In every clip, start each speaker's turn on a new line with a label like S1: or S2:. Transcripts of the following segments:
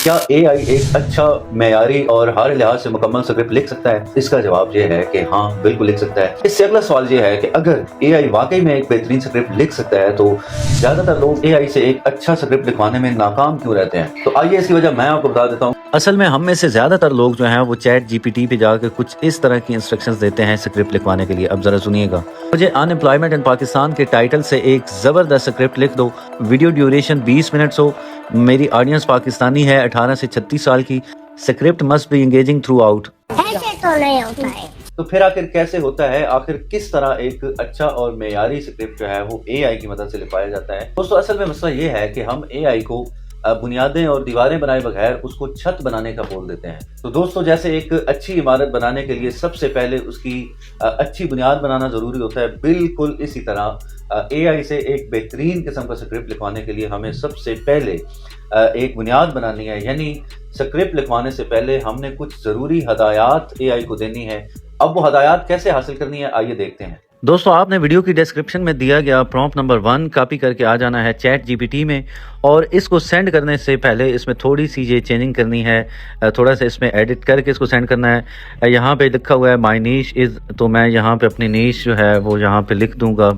S1: क्या एआई एक अच्छा मेयारी और हर लिहाज से मुकम्मल स्क्रिप्ट लिख सकता है? इसका जवाब ये है कि हाँ, बिल्कुल लिख सकता है। इससे अगला सवाल ये है कि अगर एआई वाकई में एक बेहतरीन स्क्रिप्ट लिख सकता है तो ज्यादातर लोग एआई से एक अच्छा स्क्रिप्ट लिखवाने में नाकाम क्यों रहते हैं? तो आइए इसकी वजह मैं आपको बता देता हूँ। असल में हम में से ज्यादातर लोग जो हैं वो चैट जीपीटी पे जाकर कुछ इस तरह की इंस्ट्रक्शंस देते हैं स्क्रिप्ट लिखवाने के लिए। अब जरा सुनिएगा। मुझे अनएम्प्लॉयमेंट इन पाकिस्तान के टाइटल से एक जबरदस्त स्क्रिप्ट लिख दो, वीडियो ड्यूरेशन 20 मिनट्स हो, मेरी ऑडियंस पाकिस्तानी है, 18 से 36 साल की, script must be engaging through out.
S2: ऐसे तो नहीं होता है।
S1: तो फिर आखिर कैसे होता है? आखिर किस तरह एक अच्छा और मेयारी स्क्रिप्ट जो है वो एआई की मदद से लिखवाया जाता है? दोस्तों, असल में मसला ये है कि हम एआई को बुनियादें और दीवारें बनाए बगैर उसको छत बनाने का बोल देते हैं। तो दोस्तों, जैसे एक अच्छी इमारत बनाने के लिए सबसे पहले उसकी अच्छी बुनियाद बनाना जरूरी होता है, बिल्कुल इसी तरह एआई से एक बेहतरीन किस्म का स्क्रिप्ट लिखवाने के लिए हमें सबसे पहले एक बुनियाद बनानी है। यानी स्क्रिप्ट लिखवाने से पहले हमने कुछ जरूरी हदायत एआई को देनी है। अब वो हदायत कैसे हासिल करनी है, आइए देखते हैं। दोस्तों, आपने वीडियो की डिस्क्रिप्शन में दिया गया प्रॉम्प्ट नंबर 1 कॉपी करके आ जाना है चैट जीपीटी में, और इसको सेंड करने से पहले इसमें थोड़ी सी ये चेंजिंग करनी है, थोड़ा सा इसमें एडिट करके इसको सेंड करना है। यहाँ पे लिखा हुआ है माई नीश इज़, तो मैं यहाँ पे अपनी नीश जो है वो यहाँ पे लिख दूंगा।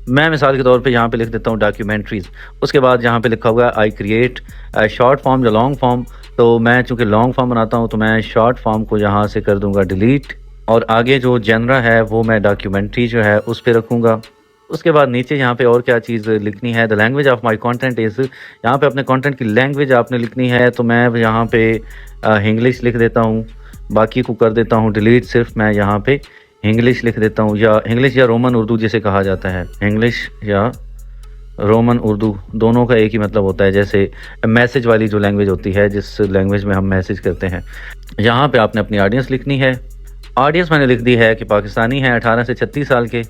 S1: मैं मिसाल के तौर पे यहाँ पे लिख देता हूँ डॉक्यूमेंट्रीज़। उसके बाद यहाँ पे लिखा हुआ है आई क्रिएट शॉर्ट फॉर्म या लॉन्ग फॉर्म, तो मैं चूँकि लॉन्ग फॉर्म बनाता हूँ तो मैं शॉर्ट फॉर्म को यहाँ से कर दूँगा डिलीट, और आगे जो जनरा है वो मैं डॉक्यूमेंट्री जो है उस पर रखूँगा। उसके बाद नीचे यहाँ पे और क्या चीज़ लिखनी है, the language of my content is, यहाँ पे अपने कंटेंट की लैंग्वेज आपने लिखनी है, तो मैं यहाँ पे इंग्लिश लिख देता हूँ, बाकी को कर देता हूँ डिलीट, सिर्फ मैं यहाँ पे इंग्लिश लिख देता हूँ, या इंग्लिश या रोमन उर्दू जिसे कहा जाता है। इंग्लिश या रोमन उर्दू दोनों का एक ही मतलब होता है, जैसे मैसेज वाली जो लैंग्वेज होती है, जिस लैंग्वेज में हम मैसेज करते हैं। यहाँ पे आपने अपनी ऑडियंस लिखनी है। ऑडियंस मैंने लिख दी है कि पाकिस्तानी है, 18 से 36 साल के।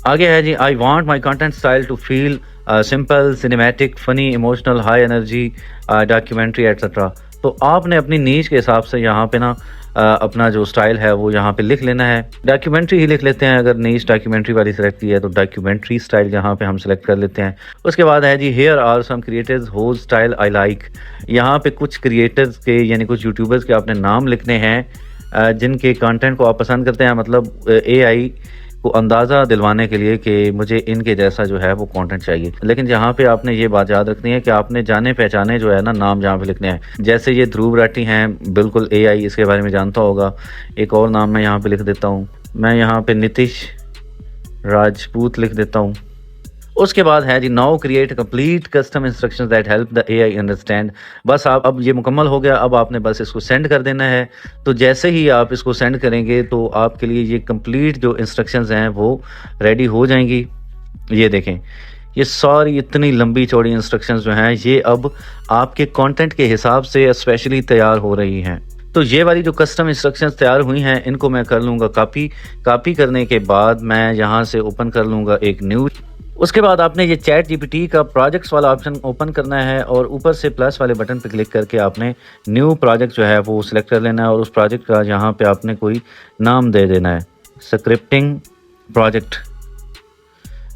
S1: आगे है जी, I want my content style to feel simple, cinematic, funny, emotional, high energy, documentary etcetera. तो आपने अपनी नीच के हिसाब से यहाँ पे ना अपना जो स्टाइल है वो यहाँ पे लिख लेना है। डॉक्यूमेंट्री ही लिख लेते हैं, अगर नीच डॉक्यूमेंट्री वाली सेलेक्ट की है तो डॉक्यूमेंट्री स्टाइल यहाँ पे हम सेलेक्ट कर लेते हैं। उसके बाद है जी, here are some creators whose style I like. यहाँ पे कुछ क्रिएटर्स के यानी कुछ यूट्यूबर्स के आपने नाम लिखने हैं जिनके कंटेंट को आप पसंद करते हैं, मतलब एआई को अंदाज़ा दिलवाने के लिए कि मुझे इनके जैसा जो है वो कंटेंट चाहिए। लेकिन यहाँ पे आपने ये बात याद रखनी है कि आपने जाने पहचाने जो है ना नाम यहाँ पे लिखने हैं। जैसे ये ध्रुव राठी हैं, बिल्कुल एआई इसके बारे में जानता होगा। एक और नाम मैं यहाँ पे लिख देता हूँ, मैं यहाँ पे नीतीश राजपूत लिख देता हूँ। उसके बाद है जी, now create complete custom instructions that help the AI understand. बस आप, अब ये मुकम्मल हो गया, अब आपने बस इसको सेंड कर देना है। तो जैसे ही आप इसको सेंड करेंगे तो आपके लिए ये कंप्लीट जो इंस्ट्रक्शंस हैं वो रेडी हो जाएंगी। ये देखें, ये सारी इतनी लंबी चौड़ी इंस्ट्रक्शंस जो हैं ये अब आपके कंटेंट के हिसाब से स्पेशली तैयार हो रही हैं। तो ये वाली जो कस्टम इंस्ट्रक्शंस तैयार हुई हैं इनको मैं कर लूँगा कॉपी करने के बाद मैं यहाँ से ओपन कर लूँगा एक न्यू। उसके बाद आपने ये चैट जीपीटी का प्रोजेक्ट्स वाला ऑप्शन ओपन करना है, और ऊपर से प्लस वाले बटन पर क्लिक करके आपने न्यू प्रोजेक्ट जो है वो सिलेक्ट कर लेना है, और उस प्रोजेक्ट का यहाँ पे आपने कोई नाम दे देना है, स्क्रिप्टिंग प्रोजेक्ट।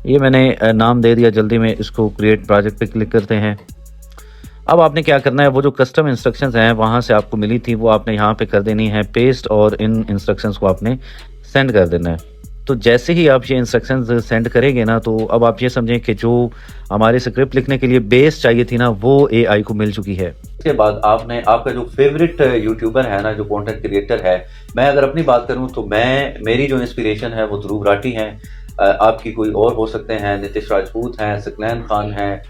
S1: ये मैंने नाम दे दिया, जल्दी में इसको क्रिएट प्रोजेक्ट पे क्लिक करते हैं। अब आपने क्या करना है, वो जो कस्टम इंस्ट्रक्शंस हैं वहाँ से आपको मिली थी वो आपने यहाँ पे कर देनी है पेस्ट, और इन इंस्ट्रक्शंस को आपने सेंड कर देना है। तो जैसे ही आप ये इंस्ट्रक्शंस सेंड करेंगे ना, तो अब आप ये समझें कि जो हमारे स्क्रिप्ट लिखने के लिए बेस चाहिए थी ना वो एआई को मिल चुकी है। इसके बाद आपने, आपका जो फेवरेट यूट्यूबर है ना, जो कंटेंट क्रिएटर है, मैं अगर अपनी बात करूं तो मेरी जो इंस्पिरेशन है वो ध्रुव राठी हैं। आपकी कोई और हो सकते हैं, नीतीश राजपूत हैं, सकलैन खान हैं,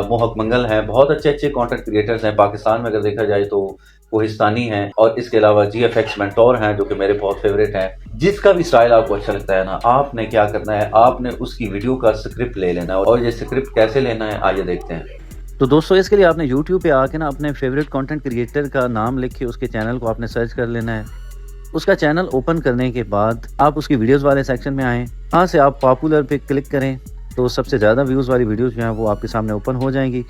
S1: मोहक मंगल हैं, बहुत अच्छे अच्छे कंटेंट क्रिएटर्स हैं। पाकिस्तान में अगर देखा जाए तो कोहिस्तानी हैं, और इसके अलावा जीएफएक्स मेंटोर हैं जो कि मेरे बहुत फेवरेट हैं। जिसका भी स्टाइल आपको अच्छा लगता है ना, आपने क्या करना है, आपने उसकी वीडियो का स्क्रिप्ट ले लेना है। और ये स्क्रिप्ट कैसे लेना है आइए देखते हैं। तो दोस्तों, इसके लिए आपने YouTube पे आके ना अपने फेवरेट कंटेंट क्रिएटर का नाम लिख के उसके चैनल को आपने सर्च कर लेना है। उसका चैनल ओपन करने के बाद आप उसकी वीडियोस वाले सेक्शन में आएँ, वहाँ से आप पॉपुलर पे क्लिक करें तो सबसे ज़्यादा व्यूज़ वाली वीडियोस जो हैं वो आपके सामने ओपन हो जाएंगी।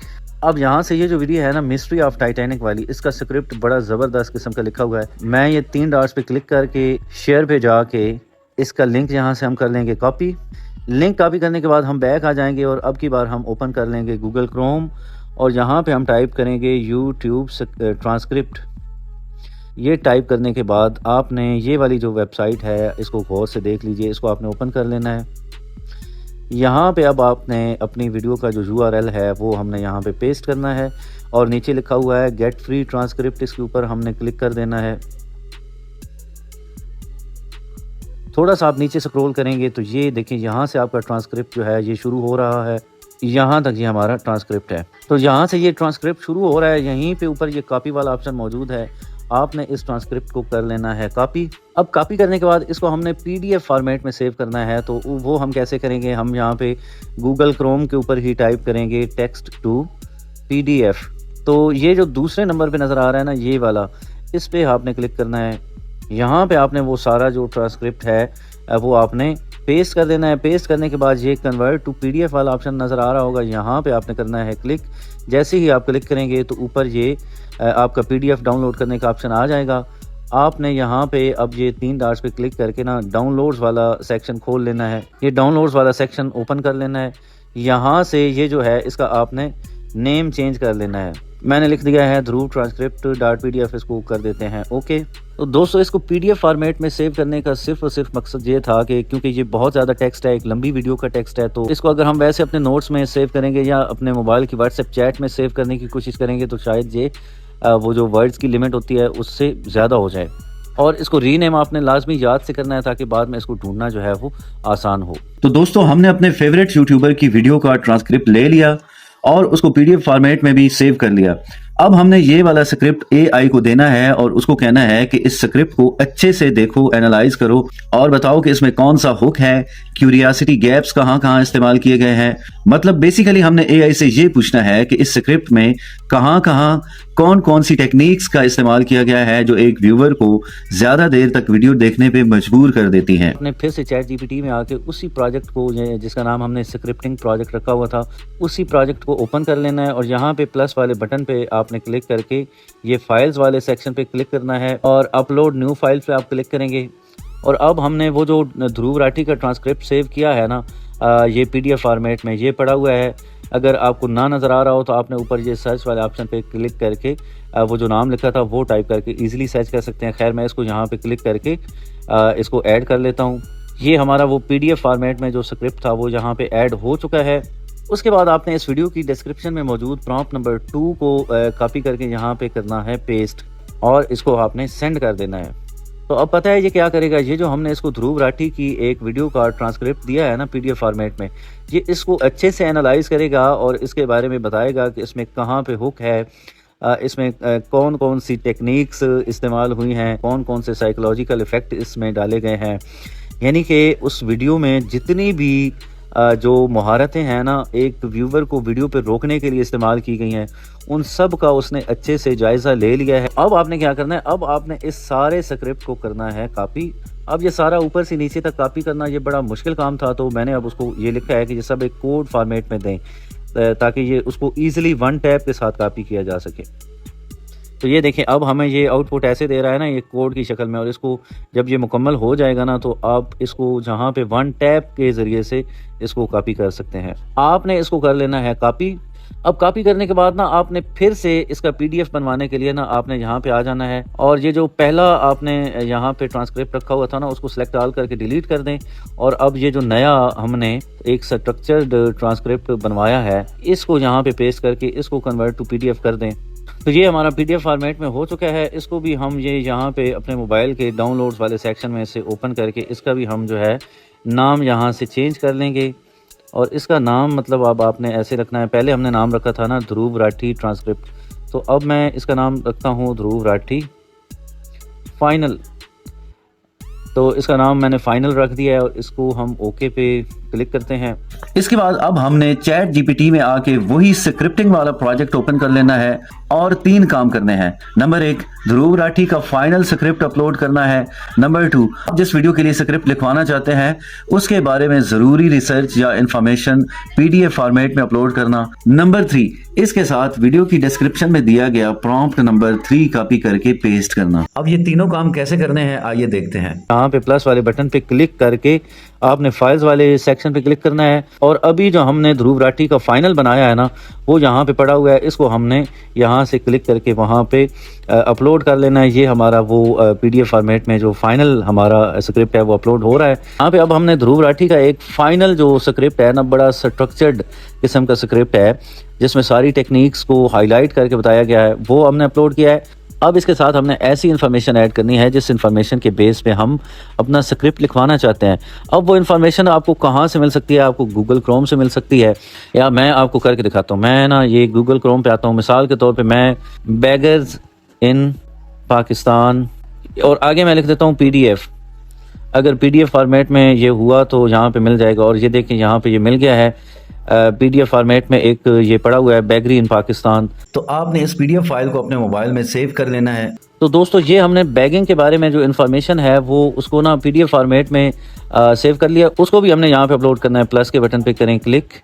S1: अब यहाँ से ये जो वीडियो है ना, मिस्ट्री ऑफ टाइटैनिक वाली, इसका स्क्रिप्ट बड़ा ज़बरदस्त किस्म का लिखा हुआ है। मैं ये 3 डॉट्स पे क्लिक करके शेयर पे जाके इसका लिंक यहाँ से हम कर लेंगे कॉपी। लिंक कॉपी करने के बाद हम बैक आ जाएंगे, और अब की बार हम ओपन कर लेंगे गूगल क्रोम, और यहाँ पे हम टाइप करेंगे यूट्यूब ट्रांसक्रिप्ट। ये टाइप करने के बाद आपने ये वाली जो वेबसाइट है इसको गौर से देख लीजिए, इसको आपने ओपन कर लेना है। यहाँ पे अब आपने अपनी वीडियो का जो URL है वो हमने यहाँ पे पेस्ट करना है और नीचे लिखा हुआ है गेट फ्री ट्रांसक्रिप्ट, इसके ऊपर हमने क्लिक कर देना है। थोड़ा सा आप नीचे स्क्रॉल करेंगे तो ये देखिए यहाँ से आपका ट्रांसक्रिप्ट जो है ये शुरू हो रहा है, यहाँ तक ये हमारा ट्रांसक्रिप्ट है। तो यहाँ से ये ट्रांसक्रिप्ट शुरू हो रहा है, यहीं पे ऊपर ये कॉपी वाला ऑप्शन मौजूद है, आपने इस ट्रांसक्रिप्ट को कर लेना है कॉपी। अब कॉपी करने के बाद इसको हमने PDF फॉर्मेट में सेव करना है। तो वो हम कैसे करेंगे, हम यहाँ पे गूगल क्रोम के ऊपर ही टाइप करेंगे टेक्स्ट टू PDF। तो ये जो दूसरे नंबर पे नज़र आ रहा है ना ये वाला, इस पे आपने क्लिक करना है। यहाँ पे आपने वो सारा जो ट्रांसक्रिप्ट है वो आपने पेस्ट कर देना है। पेस्ट करने के बाद ये कन्वर्ट टू PDF वाला ऑप्शन नज़र आ रहा होगा, यहाँ पे आपने करना है क्लिक। जैसे ही आप क्लिक करेंगे तो ऊपर ये आपका PDF डाउनलोड करने का ऑप्शन आ जाएगा। आपने यहाँ पे अब ये 3 डॉट्स पे क्लिक करके ना डाउनलोड्स वाला सेक्शन खोल लेना है। ये डाउनलोड्स वाला सेक्शन ओपन कर लेना है। यहाँ से ये जो है इसका आपने नेम चेंज कर लेना है। मैंने लिख दिया है ध्रुव transcript.pdf, इसको कर देते हैं ओके। तो दोस्तों इसको PDF फॉर्मेट में सेव करने का सिर्फ और सिर्फ मकसद ये था कि क्योंकि ये बहुत ज़्यादा टेक्स्ट है, एक लंबी वीडियो का टेक्स्ट है, तो इसको अगर हम वैसे अपने नोट्स में सेव करेंगे या अपने मोबाइल की WhatsApp चैट में सेव करने की कोशिश करेंगे तो शायद ये वो जो वर्ड्स की लिमिट होती है उससे ज़्यादा हो जाए। और इसको रीनेम आपने लाजमी याद से करना है ताकि बाद में इसको ढूंढना जो है वो आसान हो।
S3: तो दोस्तों हमने अपने फेवरेट यूट्यूबर की वीडियो का ट्रांसक्रिप्ट ले लिया और उसको PDF फॉर्मेट में भी सेव कर लिया। अब हमने ये वाला स्क्रिप्ट AI को देना है और उसको कहना है कि इस स्क्रिप्ट को अच्छे से देखो, एनालाइज करो और बताओ कि इसमें कौन सा हुक है, क्यूरियोसिटी गैप्स कहाँ कहाँ इस्तेमाल किए गए हैं। मतलब बेसिकली हमने AI से ये पूछना है कि इस स्क्रिप्ट में कहाँ कहाँ कौन कौन सी टेक्निक्स का इस्तेमाल किया गया है जो एक व्यूअर को ज्यादा देर तक वीडियो देखने पे मजबूर कर देती हैं।
S1: आपने फिर से चैट GPT में आके उसी प्रोजेक्ट को जिसका नाम हमने स्क्रिप्टिंग प्रोजेक्ट रखा हुआ था उसी प्रोजेक्ट को ओपन कर लेना है और यहाँ पे प्लस वाले बटन पे आपने क्लिक करके ये फाइल्स वाले सेक्शन पे क्लिक करना है और अपलोड न्यू फाइल्स पे आप क्लिक करेंगे। और अब हमने वो जो ध्रुव राठी का ट्रांसक्रिप्ट सेव किया है ना ये PDF फॉर्मेट में ये पड़ा हुआ है। अगर आपको ना नज़र आ रहा हो तो आपने ऊपर ये सर्च वाले ऑप्शन पे क्लिक करके वो जो नाम लिखा था वो टाइप करके इजीली सर्च कर सकते हैं। खैर मैं इसको यहाँ पे क्लिक करके इसको ऐड कर लेता हूँ। ये हमारा वो PDF फॉर्मेट में जो स्क्रिप्ट था वो यहाँ पे ऐड हो चुका है। उसके बाद आपने इस वीडियो की डिस्क्रिप्शन में मौजूद प्रॉम्प्ट नंबर 2 को कॉपी करके यहाँ पे करना है पेस्ट और इसको आपने सेंड कर देना है। तो अब पता है ये क्या करेगा, ये जो हमने इसको ध्रुव राठी की एक वीडियो का ट्रांसक्रिप्ट दिया है ना PDF फॉर्मेट में, ये इसको अच्छे से एनालाइज करेगा और इसके बारे में बताएगा कि इसमें कहाँ पे हुक है, इसमें कौन कौन सी टेक्निक्स इस्तेमाल हुई हैं, कौन कौन से साइकोलॉजिकल इफ़ेक्ट इसमें डाले गए हैं। यानी कि उस वीडियो में जितनी भी जो महारतें हैं ना एक व्यूवर को वीडियो पे रोकने के लिए इस्तेमाल की गई हैं उन सब का उसने अच्छे से जायज़ा ले लिया है। अब आपने क्या करना है, अब आपने इस सारे स्क्रिप्ट को करना है कॉपी। अब ये सारा ऊपर से नीचे तक कॉपी करना ये बड़ा मुश्किल काम था, तो मैंने अब उसको ये लिखा है कि ये सब एक कोड फॉर्मेट में दें ताकि ये उसको ईजिली 1 टैप के साथ कॉपी किया जा सके। तो ये देखें अब हमें ये आउटपुट ऐसे दे रहा है ना ये कोड की शक्ल में, और इसको जब ये मुकम्मल हो जाएगा ना तो आप इसको जहाँ पे 1 टैप के ज़रिए से इसको कॉपी कर सकते हैं। आपने इसको कर लेना है कॉपी। अब कॉपी करने के बाद ना आपने फिर से इसका PDF बनवाने के लिए ना आपने यहाँ पे आ जाना है और ये जो पहला आपने यहाँ पे ट्रांसक्रिप्ट रखा हुआ था ना उसको सिलेक्ट ऑल करके डिलीट कर दें और अब ये जो नया हमने एक स्ट्रक्चर्ड ट्रांसक्रिप्ट बनवाया है इसको यहाँ पे पेस्ट करके इसको कन्वर्ट टू PDF कर दें। तो ये हमारा PDF फॉर्मेट में हो चुका है। इसको भी हम ये यहाँ पे अपने मोबाइल के डाउनलोड्स वाले सेक्शन में से ओपन करके इसका भी हम जो है नाम यहाँ से चेंज कर लेंगे और इसका नाम मतलब अब आपने ऐसे रखना है। पहले हमने नाम रखा था ना ध्रुव राठी ट्रांसक्रिप्ट, तो अब मैं इसका नाम रखता हूँ ध्रुव राठी फाइनल। तो इसका नाम मैंने फाइनल रख दिया है और इसको हम ओके पे क्लिक करते हैं।
S3: इसके बाद अब हमने चैट GPT में आके वही स्क्रिप्टिंग वाला प्रोजेक्ट ओपन कर लेना है और 3 काम करने हैं। नंबर 1 ध्रुव राठी का फाइनल स्क्रिप्ट अपलोड करना है। नंबर 2 आप जिस वीडियो के लिए स्क्रिप्ट लिखवाना चाहते हैं उसके बारे में जरूरी रिसर्च या इंफॉर्मेशन PDF फॉर्मेट में अपलोड करना। नंबर 3 इसके साथ वीडियो की डिस्क्रिप्शन में दिया गया प्रॉम्प्ट नंबर 3 कॉपी करके पेस्ट करना। अब ये तीनों काम कैसे करने हैं आइए देखते हैं।
S1: यहाँ पे प्लस वाले बटन पे क्लिक करके आपने फाइल्स वाले सेक्शन पे क्लिक करना है और अभी जो हमने ध्रुव राठी का फाइनल बनाया है ना वो यहाँ पे पड़ा हुआ है, इसको हमने यहाँ से क्लिक करके वहाँ पे अपलोड कर लेना है। ये हमारा वो PDF फॉर्मेट में जो फाइनल हमारा स्क्रिप्ट है वो अपलोड हो रहा है यहाँ पे। अब हमने ध्रुव राठी का एक फाइनल जो स्क्रिप्ट है ना, बड़ा स्ट्रक्चर्ड किस्म का स्क्रिप्ट है जिसमें सारी टेक्निक्स को हाईलाइट करके बताया गया है, वो हमने अपलोड किया है। अब इसके साथ हमने ऐसी इन्फॉर्मेशन ऐड करनी है जिस इन्फॉर्मेशन के बेस पे हम अपना स्क्रिप्ट लिखवाना चाहते हैं। अब वो इन्फॉर्मेशन आपको कहाँ से मिल सकती है? आपको गूगल क्रोम से मिल सकती है, या मैं आपको करके दिखाता हूँ। मैं ना ये गूगल क्रोम पे आता हूँ, मिसाल के तौर पे मैं बेगर्स इन पाकिस्तान और आगे मैं लिख देता हूँ PDF। अगर PDF फॉर्मेट में ये हुआ तो यहाँ पे मिल जाएगा, और ये देखें यहाँ पे ये मिल गया है PDF फॉर्मेट में एक ये पड़ा हुआ है बेगरी इन पाकिस्तान।
S3: तो आपने इस PDF फाइल को अपने मोबाइल में सेव कर लेना है।
S1: तो दोस्तों ये हमने बैगिंग के बारे में जो इन्फॉर्मेशन है वो उसको ना PDF फॉर्मेट में सेव कर लिया, उसको भी हमने यहाँ पे अपलोड करना है। प्लस के बटन पे करें क्लिक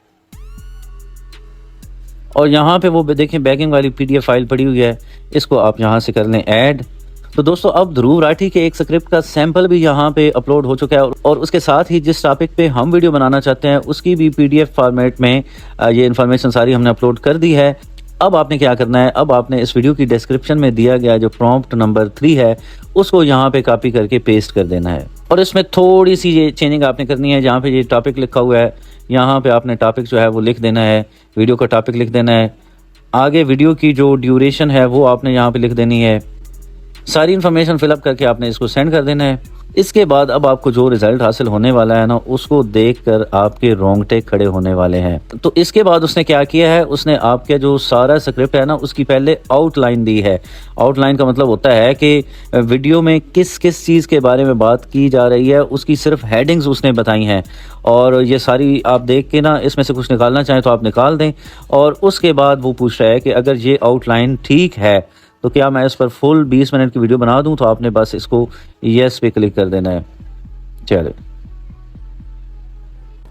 S1: और यहाँ पे वो देखें बैगिंग वाली PDF फाइल पड़ी हुई है, इसको आप यहाँ से कर लें ऐड। तो दोस्तों अब ध्रुव राठी के एक स्क्रिप्ट का सैंपल भी यहाँ पे अपलोड हो चुका है, और उसके साथ ही जिस टॉपिक पे हम वीडियो बनाना चाहते हैं उसकी भी PDF फॉर्मेट में ये इन्फॉर्मेशन सारी हमने अपलोड कर दी है। अब आपने क्या करना है, अब आपने इस वीडियो की डिस्क्रिप्शन में दिया गया जो प्रॉम्प्ट नंबर 3 है उसको यहाँ पे कॉपी करके पेस्ट कर देना है, और इसमें थोड़ी सी ये चेंजिंग आपने करनी है। जहाँ पे ये टॉपिक लिखा हुआ है यहाँ पे आपने टॉपिक जो है वो लिख देना है, वीडियो का टॉपिक लिख देना है। आगे वीडियो की जो ड्यूरेशन है वो आपने यहाँ पे लिख देनी है। सारी इन्फॉर्मेशन फिलअप करके आपने इसको सेंड कर देना है। इसके बाद अब आपको जो रिजल्ट हासिल होने वाला है ना उसको देखकर आपके रोंगटे खड़े होने वाले हैं। तो इसके बाद उसने क्या किया है, उसने आपके जो सारा स्क्रिप्ट है ना उसकी पहले आउटलाइन दी है। आउटलाइन का मतलब होता है कि वीडियो में किस किस चीज़ के बारे में बात की जा रही है उसकी सिर्फ हेडिंग्स उसने बताई हैं, और ये सारी आप देख के ना इसमें से कुछ निकालना चाहें तो आप निकाल दें। और उसके बाद वो पूछ रहा है कि अगर ये आउटलाइन ठीक है तो क्या मैं इस पर फुल 20 मिनट की वीडियो बना दूं, तो आपने बस इसको यस पे क्लिक कर देना है। चलो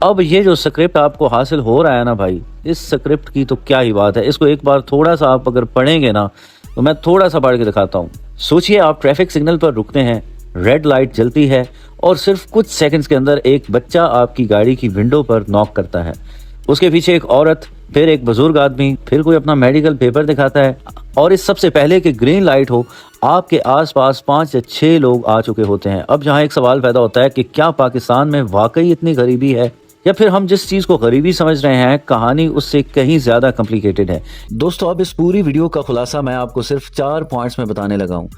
S1: अब ये जो स्क्रिप्ट आपको हासिल हो रहा है ना भाई, इस स्क्रिप्ट की तो क्या ही बात है। इसको एक बार थोड़ा सा आप अगर पढ़ेंगे ना तो मैं थोड़ा सा पढ़ के दिखाता हूँ। सोचिए आप ट्रैफिक सिग्नल पर रुकते हैं, रेड लाइट जलती है और सिर्फ कुछ सेकंड्स के अंदर एक बच्चा आपकी गाड़ी की विंडो पर नॉक करता है। उसके पीछे एक औरत, फिर एक बुजुर्ग आदमी, फिर कोई अपना मेडिकल पेपर दिखाता है, और इस सबसे पहले कि ग्रीन लाइट हो आपके आसपास 5 या 6 लोग आ चुके होते हैं। अब जहां एक सवाल पैदा होता है कि क्या पाकिस्तान में वाकई इतनी गरीबी है, या फिर हम जिस चीज को गरीबी समझ रहे हैं कहानी उससे कहीं ज्यादा कॉम्प्लिकेटेड है।
S3: दोस्तों अब इस पूरी वीडियो का खुलासा मैं आपको सिर्फ 4 पॉइंट्स में बताने लगा हूँ।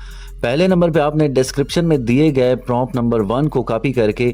S3: पहले नंबर पे आपने डिस्क्रिप्शन में दिए गए प्रॉम्प्ट नंबर 1 को कॉपी करके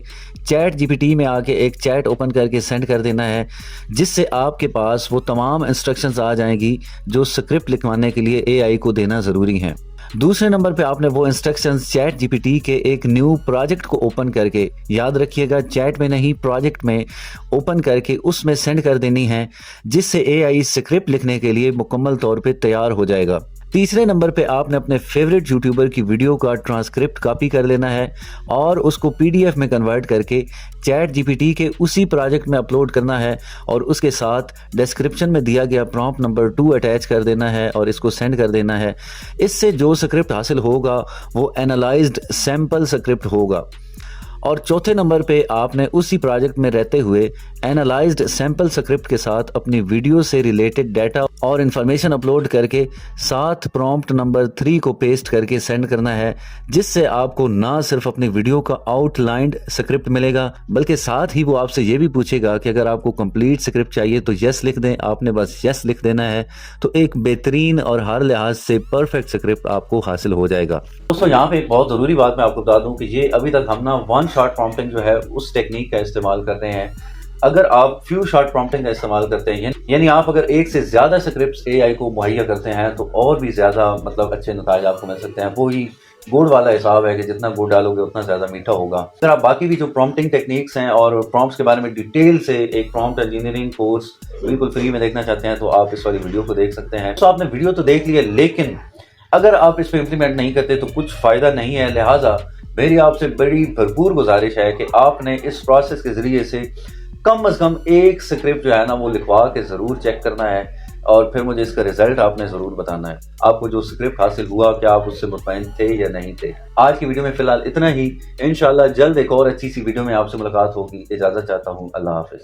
S3: ChatGPT में आके एक चैट ओपन करके सेंड कर देना है, जिससे आपके पास वो तमाम इंस्ट्रक्शंस आ जाएंगी जो स्क्रिप्ट लिखवाने के लिए AI को देना ज़रूरी हैं। दूसरे नंबर पे आपने वो इंस्ट्रक्शंस ChatGPT के एक न्यू प्रोजेक्ट को ओपन करके, याद रखिएगा चैट में नहीं प्रोजेक्ट में ओपन करके उसमें सेंड कर देनी है, जिससे AI स्क्रिप्ट लिखने के लिए मुकम्मल तौर पे तैयार हो जाएगा। तीसरे नंबर पे आपने अपने फेवरेट यूट्यूबर की वीडियो का ट्रांसक्रिप्ट कॉपी कर लेना है और उसको PDF में कन्वर्ट करके ChatGPT के उसी प्रोजेक्ट में अपलोड करना है, और उसके साथ डिस्क्रिप्शन में दिया गया प्रॉम्प्ट नंबर 2 अटैच कर देना है और इसको सेंड कर देना है। इससे जो स्क्रिप्ट हासिल होगा वो एनालाइज्ड सैम्पल स्क्रिप्ट होगा। और चौथे नंबर पे आपने उसी प्रोजेक्ट में रहते हुए एनालाइज्ड सैंपल स्क्रिप्ट के साथ अपनी वीडियो से रिलेटेड डाटा और इन्फॉर्मेशन अपलोड करके साथ प्रॉम्प्ट नंबर 3 को पेस्ट करके सेंड करना है, जिससे आपको ना सिर्फ अपनी वीडियो का आउटलाइंड स्क्रिप्ट मिलेगा बल्कि साथ ही वो आपसे ये भी पूछेगा कि अगर आपको कंप्लीट स्क्रिप्ट चाहिए तो यस लिख दें। आपने बस यस लिख देना है, तो एक बेहतरीन और हर लिहाज से परफेक्ट स्क्रिप्ट आपको हासिल हो जाएगा।
S1: दोस्तों यहाँ पे एक बहुत ज़रूरी बात मैं आपको बता दूं कि ये अभी तक हम ना 1 शॉट प्रॉम्प्टिंग जो है उस टेक्निक का इस्तेमाल करते हैं। अगर आप फ्यू शॉट प्रॉम्प्टिंग का इस्तेमाल करते हैं, यानी आप अगर एक से ज़्यादा स्क्रिप्ट्स AI को मुहैया करते हैं तो और भी ज़्यादा मतलब अच्छे नतीजे आपको मिल सकते हैं। वो ही गुड़ वाला हिसाब है कि जितना गुड़ डालोगे उतना ज़्यादा मीठा होगा। अगर आप बाकी भी जो प्रॉम्प्टिंग टेक्निक्स हैं और प्रॉम्प्ट्स के बारे में डिटेल से एक प्रॉम्प्ट इंजीनियरिंग कोर्स बिल्कुल फ्री में देखना चाहते हैं तो आप इस वाली वीडियो को देख सकते हैं। तो आपने वीडियो तो देख लिया, लेकिन अगर आप इस पर इम्प्लीमेंट नहीं करते तो कुछ फ़ायदा नहीं है। लिहाजा मेरी आपसे बड़ी भरपूर गुजारिश है कि आपने इस प्रोसेस के ज़रिए से कम एक स्क्रिप्ट जो है ना वो लिखवा के ज़रूर चेक करना है। और फिर मुझे इसका रिजल्ट आपने जरूर बताना है। आपको जो स्क्रिप्ट हासिल हुआ, क्या आप उससे मुतमईन थे या नहीं थे। आज की वीडियो में फिलहाल इतना ही। इंशाल्लाह जल्द एक और अच्छी सी वीडियो में आपसे मुलाकात होगी। इजाजत चाहता हूँ। अल्लाह हाफिज।